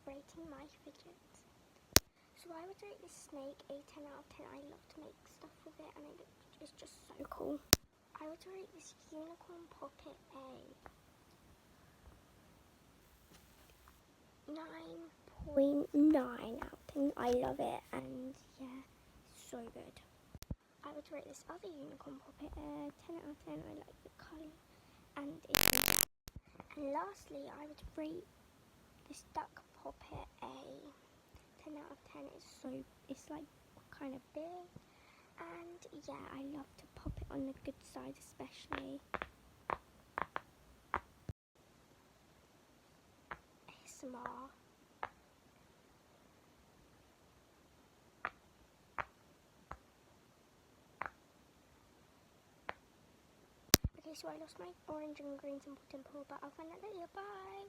rating my fidgets. So I would rate this snake a 10 out of 10. I love to make stuff with it and it's just so cool. I would rate this unicorn puppet a 9.9 out of 10. I love it and yeah, so good. I would rate this other unicorn puppet a 10 out of 10. I like the colour and it's. And lastly, I would rate this duck puppet a 10 out of 10. It's like kind of big and yeah, I love to pop it on the good side especially. ASMR. Okay, so I lost my orange and green simple dimple, but I'll find out later. Bye!